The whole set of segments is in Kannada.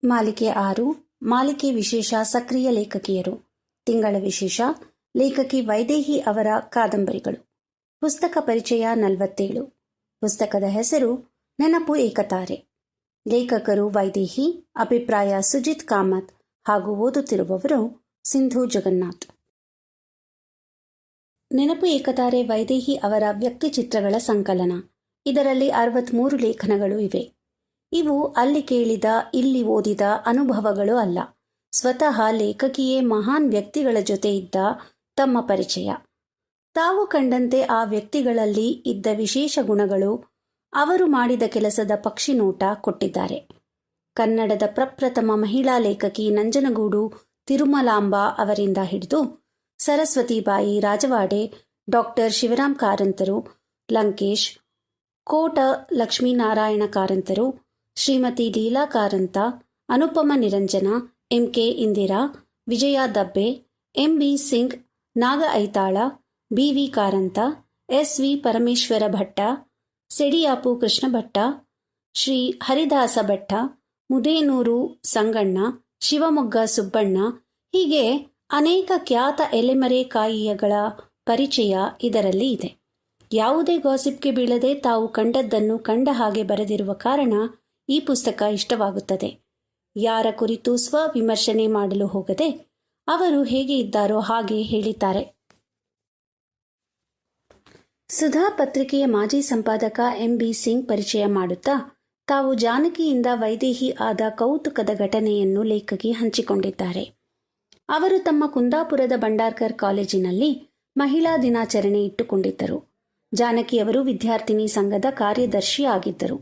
ಮಾಲಿಕೆ 6 ಮಾಲಿಕೆ ವಿಶೇಷ ಸಕ್ರಿಯ ಲೇಖಕಿಯರು. ತಿಂಗಳ ವಿಶೇಷ ಲೇಖಕಿ ವೈದೇಹಿ ಅವರ ಕಾದಂಬರಿಗಳು. ಪುಸ್ತಕ ಪರಿಚಯ 47. ಪುಸ್ತಕದ ಹೆಸರು ನೆನಪು ಏಕತಾರೆ. ಲೇಖಕರು ವೈದೇಹಿ. ಅಭಿಪ್ರಾಯ ಸುಜಿತ್ ಕಾಮತ್ ಹಾಗೂ ಓದುತ್ತಿರುವವರು ಸಿಂಧು ಜಗನ್ನಾಥ್. ನೆನಪು ಏಕತಾರೆ ವೈದೇಹಿ ಅವರ ವ್ಯಕ್ತಿಚಿತ್ರಗಳ ಸಂಕಲನ. ಇದರಲ್ಲಿ 63 ಲೇಖನಗಳು ಇವೆ. ಇವು ಅಲ್ಲಿ ಕೇಳಿದ, ಇಲ್ಲಿ ಓದಿದ ಅನುಭವಗಳು ಅಲ್ಲ. ಸ್ವತಃ ಲೇಖಕಿಯೇ ಮಹಾನ್ ವ್ಯಕ್ತಿಗಳ ಜೊತೆ ಇದ್ದ ತಮ್ಮ ಪರಿಚಯ. ತಾವು ಕಂಡಂತೆ ಆ ವ್ಯಕ್ತಿಗಳಲ್ಲಿ ಇದ್ದ ವಿಶೇಷ ಗುಣಗಳು, ಅವರು ಮಾಡಿದ ಕೆಲಸದ ಪಕ್ಷಿನೋಟ ಕೊಟ್ಟಿದ್ದಾರೆ. ಕನ್ನಡದ ಪ್ರಪ್ರಥಮ ಮಹಿಳಾ ಲೇಖಕಿ ನಂಜನಗೂಡು ತಿರುಮಲಾಂಬ ಅವರಿಂದ ಹಿಡಿದು ಸರಸ್ವತಿಬಾಯಿ ರಾಜವಾಡೆ, ಡಾಕ್ಟರ್ ಶಿವರಾಮ್ ಕಾರಂತರು, ಲಂಕೇಶ್, ಕೋಟ ಲಕ್ಷ್ಮೀನಾರಾಯಣ ಕಾರಂತರು, ಶ್ರೀಮತಿ ಲೀಲಾ ಕಾರಂತ, ಅನುಪಮ ನಿರಂಜನ, ಎಂಕೆ ಇಂದಿರಾ, ವಿಜಯಾ ದಬ್ಬೆ, ಎಂಬಿ ಸಿಂಗ್, ನಾಗ ಐತಾಳ, ಬಿವಿ ಕಾರಂತ, ಎಸ್ವಿ ಪರಮೇಶ್ವರ ಭಟ್ಟ, ಸೆಡಿಯಾಪು ಕೃಷ್ಣ ಭಟ್ಟ, ಶ್ರೀ ಹರಿದಾಸ ಭಟ್ಟ, ಮುದೇನೂರು ಸಂಗಣ್ಣ, ಶಿವಮೊಗ್ಗ ಸುಬ್ಬಣ್ಣ, ಹೀಗೆ ಅನೇಕ ಖ್ಯಾತ ಎಲೆಮರೆಕಾಯಿಗಳ ಪರಿಚಯ ಇದರಲ್ಲಿ ಇದೆ. ಯಾವುದೇ ಗಾಸಿಪ್ಗೆ ಬೀಳದೆ ತಾವು ಕಂಡದ್ದನ್ನು ಕಂಡ ಹಾಗೆ ಬರೆದಿರುವ ಕಾರಣ ಈ ಪುಸ್ತಕ ಇಷ್ಟವಾಗುತ್ತದೆ. ಯಾರ ಕುರಿತು ಸ್ವವಿಮರ್ಶನೆ ಮಾಡಲು ಹೋಗದೆ ಅವರು ಹೇಗೆ ಇದ್ದಾರೋ ಹಾಗೆ ಹೇಳಿದ್ದಾರೆ. ಸುಧಾ ಪತ್ರಿಕೆಯ ಮಾಜಿ ಸಂಪಾದಕ ಎಂಬಿ ಸಿಂಗ್ ಪರಿಚಯ ಮಾಡುತ್ತಾ ತಾವು ಜಾನಕಿಯಿಂದ ವೈದೇಹಿ ಆದ ಕೌತುಕದ ಘಟನೆಯನ್ನು ಲೇಖಕಿ ಹಂಚಿಕೊಂಡಿದ್ದಾರೆ. ಅವರು ತಮ್ಮ ಕುಂದಾಪುರದ ಭಂಡಾರ್ಕರ್ ಕಾಲೇಜಿನಲ್ಲಿ ಮಹಿಳಾ ದಿನಾಚರಣೆ ಇಟ್ಟುಕೊಂಡಿದ್ದರು. ಜಾನಕಿಯವರು ವಿದ್ಯಾರ್ಥಿನಿ ಸಂಘದ ಕಾರ್ಯದರ್ಶಿ ಆಗಿದ್ದರು.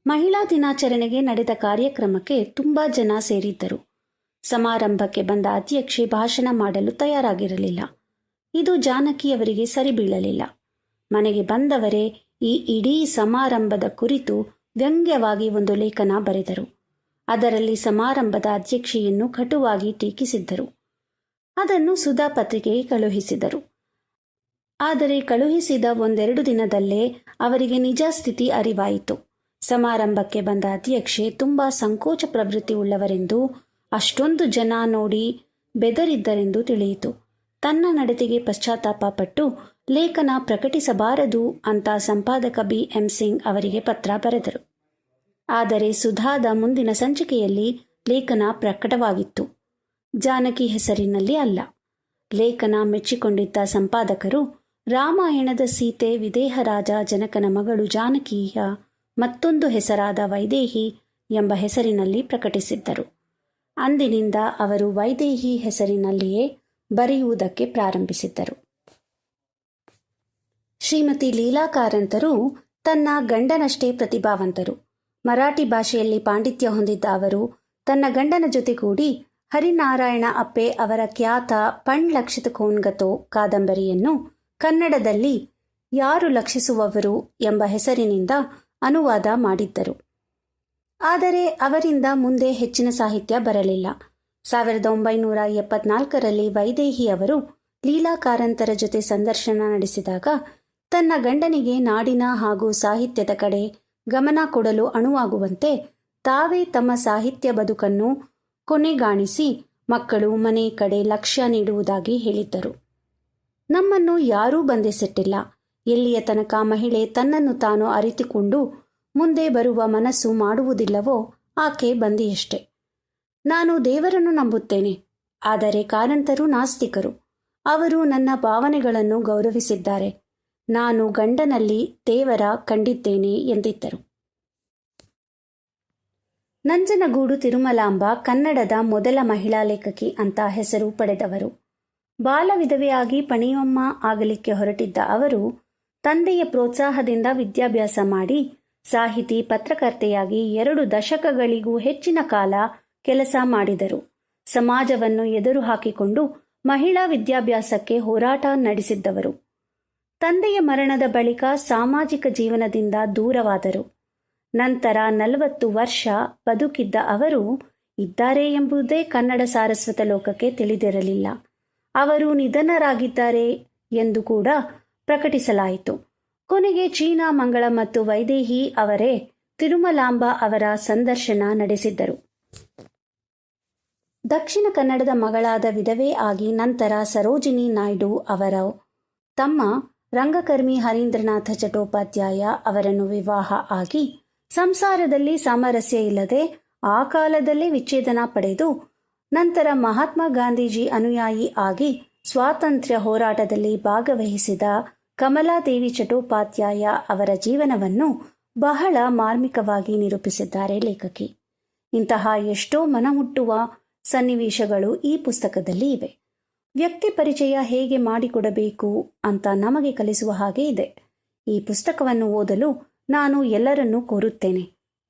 ಮಹಿಳಾ ದಿನಾಚರಣೆಗೆ ನಡೆದ ಕಾರ್ಯಕ್ರಮಕ್ಕೆ ತುಂಬಾ ಜನ ಸೇರಿದ್ದರು. ಸಮಾರಂಭಕ್ಕೆ ಬಂದ ಅಧ್ಯಕ್ಷೆ ಭಾಷಣ ಮಾಡಲು ತಯಾರಾಗಿರಲಿಲ್ಲ. ಇದು ಜಾನಕಿಯವರಿಗೆ ಸರಿ ಬೀಳಲಿಲ್ಲ. ಮನೆಗೆ ಬಂದವರೇ ಈ ಇಡೀ ಸಮಾರಂಭದ ಕುರಿತು ವ್ಯಂಗ್ಯವಾಗಿ ಒಂದು ಲೇಖನ ಬರೆದರು. ಅದರಲ್ಲಿ ಸಮಾರಂಭದ ಅಧ್ಯಕ್ಷೆಯನ್ನು ಕಟುವಾಗಿ ಟೀಕಿಸಿದ್ದರು. ಅದನ್ನು ಸುಧಾ ಪತ್ರಿಕೆಗೆ ಕಳುಹಿಸಿದರು. ಆದರೆ ಕಳುಹಿಸಿದ 1-2 ದಿನದಲ್ಲೇ ಅವರಿಗೆ ನಿಜ ಸ್ಥಿತಿ ಅರಿವಾಯಿತು. ಸಮಾರಂಭಕ್ಕೆ ಬಂದ ಅಧ್ಯಕ್ಷೆ ತುಂಬಾ ಸಂಕೋಚ ಪ್ರವೃತ್ತಿ ಉಳ್ಳವರೆಂದು, ಅಷ್ಟೊಂದು ಜನ ನೋಡಿ ಬೆದರಿದ್ದರೆಂದು ತಿಳಿಯಿತು. ತನ್ನ ನಡತೆಗೆ ಪಶ್ಚಾತ್ತಾಪ ಪಟ್ಟು ಲೇಖನ ಪ್ರಕಟಿಸಬಾರದು ಅಂತ ಸಂಪಾದಕ ಬಿ.ಎಂ. ಸಿಂಗ್ ಅವರಿಗೆ ಪತ್ರ ಬರೆದರು. ಆದರೆ ಸುಧಾದ ಮುಂದಿನ ಸಂಚಿಕೆಯಲ್ಲಿ ಲೇಖನ ಪ್ರಕಟವಾಗಿತ್ತು. ಜಾನಕಿ ಹೆಸರಿನಲ್ಲಿ ಅಲ್ಲ. ಲೇಖನ ಮೆಚ್ಚಿಕೊಂಡಿದ್ದ ಸಂಪಾದಕರು ರಾಮಾಯಣದ ಸೀತೆ ವಿದೇಹರಾಜ ಜನಕನ ಮಗಳು ಜಾನಕಿಯ ಮತ್ತೊಂದು ಹೆಸರಾದ ವೈದೇಹಿ ಎಂಬ ಹೆಸರಿನಲ್ಲಿ ಪ್ರಕಟಿಸಿದ್ದರು. ಅಂದಿನಿಂದ ಅವರು ವೈದೇಹಿ ಹೆಸರಿನಲ್ಲಿಯೇ ಬರೆಯುವುದಕ್ಕೆ ಪ್ರಾರಂಭಿಸಿದ್ದರು. ಶ್ರೀಮತಿ ಲೀಲಾ ಕಾರಂತರು ತನ್ನ ಗಂಡನಷ್ಟೇ ಪ್ರತಿಭಾವಂತರು. ಮರಾಠಿ ಭಾಷೆಯಲ್ಲಿ ಪಾಂಡಿತ್ಯ ಹೊಂದಿದ್ದ ಅವರು ತನ್ನ ಗಂಡನ ಜೊತೆಗೂಡಿ ಹರಿನಾರಾಯಣ ಅಪ್ಪೆ ಅವರ ಖ್ಯಾತ ಪಣ್ ಲಕ್ಷಿತ ಕೋನ್ಗತೋ ಕಾದಂಬರಿಯನ್ನು ಕನ್ನಡದಲ್ಲಿ ಯಾರು ಲಕ್ಷಿಸುವವರು ಎಂಬ ಹೆಸರಿನಿಂದ ಅನುವಾದ ಮಾಡಿದ್ದರು. ಆದರೆ ಅವರಿಂದ ಮುಂದೆ ಹೆಚ್ಚಿನ ಸಾಹಿತ್ಯ ಬರಲಿಲ್ಲ. 1974ರಲ್ಲಿ ವೈದೇಹಿ ಅವರು ಲೀಲಾ ಕಾರಂತರ ಜೊತೆ ಸಂದರ್ಶನ ನಡೆಸಿದಾಗ ತನ್ನ ಗಂಡನಿಗೆ ನಾಡಿನ ಹಾಗೂ ಸಾಹಿತ್ಯದ ಕಡೆ ಗಮನ ಕೊಡಲು ಅಣುವಾಗುವಂತೆ ತಾವೇ ತಮ್ಮ ಸಾಹಿತ್ಯ ಬದುಕನ್ನು ಕೊನೆಗಾಣಿಸಿ ಮಕ್ಕಳು ಮನೆ ಕಡೆ ಲಕ್ಷ್ಯ ನೀಡುವುದಾಗಿ ಹೇಳಿದ್ದರು. ನಮ್ಮನ್ನು ಯಾರೂ ಬಂಧಿಸಿಟ್ಟಿಲ್ಲ. ಎಲ್ಲಿಯ ತನಕ ಮಹಿಳೆ ತನ್ನನ್ನು ತಾನು ಅರಿತುಕೊಂಡು ಮುಂದೆ ಬರುವ ಮನಸ್ಸು ಮಾಡುವುದಿಲ್ಲವೋ ಆಕೆ ಬಂದಿಯಷ್ಟೆ. ನಾನು ದೇವರನ್ನು ನಂಬುತ್ತೇನೆ, ಆದರೆ ಕಾರಂತರು ನಾಸ್ತಿಕರು. ಅವರು ನನ್ನ ಭಾವನೆಗಳನ್ನು ಗೌರವಿಸಿದ್ದಾರೆ. ನಾನು ಗಂಡನಲ್ಲಿ ದೇವರ ಕಂಡಿದ್ದೇನೆ ಎಂದಿದ್ದರು. ನಂಜನಗೂಡು ತಿರುಮಲಾಂಬ ಕನ್ನಡದ ಮೊದಲ ಮಹಿಳಾ ಲೇಖಕಿ ಅಂತ ಹೆಸರು ಪಡೆದವರು. ಬಾಲ ವಿಧವೆಯಾಗಿ ಪಣಿಯಮ್ಮ ಆಗಲಿಕ್ಕೆ ಹೊರಟಿದ್ದ ಅವರು ತಂದೆಯ ಪ್ರೋತ್ಸಾಹದಿಂದ ವಿದ್ಯಾಭ್ಯಾಸ ಮಾಡಿ ಸಾಹಿತಿ, ಪತ್ರಕರ್ತೆಯಾಗಿ 2 ದಶಕಗಳಿಗೂ ಹೆಚ್ಚಿನ ಕಾಲ ಕೆಲಸ ಮಾಡಿದರು. ಸಮಾಜವನ್ನು ಎದುರು ಹಾಕಿಕೊಂಡು ಮಹಿಳಾ ವಿದ್ಯಾಭ್ಯಾಸಕ್ಕೆ ಹೋರಾಟ ನಡೆಸಿದ್ದವರು. ತಂದೆಯ ಮರಣದ ಬಳಿಕ ಸಾಮಾಜಿಕ ಜೀವನದಿಂದ ದೂರವಾದರು. ನಂತರ 40 ವರ್ಷ ಬದುಕಿದ್ದ ಅವರು ಇದ್ದಾರೆ ಎಂಬುದೇ ಕನ್ನಡ ಸಾರಸ್ವತ ಲೋಕಕ್ಕೆ ತಿಳಿದಿರಲಿಲ್ಲ. ಅವರು ನಿಧನರಾಗಿದ್ದಾರೆ ಎಂದು ಕೂಡ ಪ್ರಕಟಿಸಲಾಯಿತು. ಕೊನೆಗೆ ಚೀನಾ ಮಂಗಳ ಮತ್ತು ವೈದೇಹಿ ಅವರೇ ತಿರುಮಲಾಂಬ ಅವರ ಸಂದರ್ಶನ ನಡೆಸಿದ್ದರು. ದಕ್ಷಿಣ ಕನ್ನಡದ ಮಗಳಾದ ವಿಧವೆ ಆಗಿ ನಂತರ ಸರೋಜಿನಿ ನಾಯ್ಡು ಅವರ ತಮ್ಮ ರಂಗಕರ್ಮಿ ಹರೀಂದ್ರನಾಥ ಚಟ್ಟೋಪಾಧ್ಯಾಯ ಅವರನ್ನು ವಿವಾಹ ಆಗಿ ಸಂಸಾರದಲ್ಲಿ ಸಾಮರಸ್ಯ ಇಲ್ಲದೆ ಆ ಕಾಲದಲ್ಲೇ ವಿಚ್ಛೇದನ ಪಡೆದು ನಂತರ ಮಹಾತ್ಮ ಗಾಂಧೀಜಿ ಅನುಯಾಯಿ ಆಗಿ ಸ್ವಾತಂತ್ರ್ಯ ಹೋರಾಟದಲ್ಲಿ ಭಾಗವಹಿಸಿದ ಕಮಲಾದೇವಿ ಚಟ್ಟೋಪಾಧ್ಯಾಯ ಅವರ ಜೀವನವನ್ನು ಬಹಳ ಮಾರ್ಮಿಕವಾಗಿ ನಿರೂಪಿಸಿದ್ದಾರೆ ಲೇಖಕಿ. ಇಂತಹ ಎಷ್ಟೋ ಮನಮುಟ್ಟುವ ಸನ್ನಿವೇಶಗಳು ಈ ಪುಸ್ತಕದಲ್ಲಿ ಇವೆ. ವ್ಯಕ್ತಿ ಪರಿಚಯ ಹೇಗೆ ಮಾಡಿಕೊಡಬೇಕು ಅಂತ ನಮಗೆ ಕಲಿಸುವ ಹಾಗೆ ಇದೆ. ಈ ಪುಸ್ತಕವನ್ನು ಓದಲು ನಾನು ಎಲ್ಲರನ್ನೂ ಕೋರುತ್ತೇನೆ.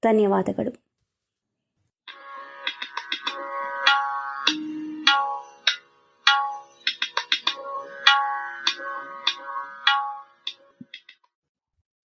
ಧನ್ಯವಾದಗಳು.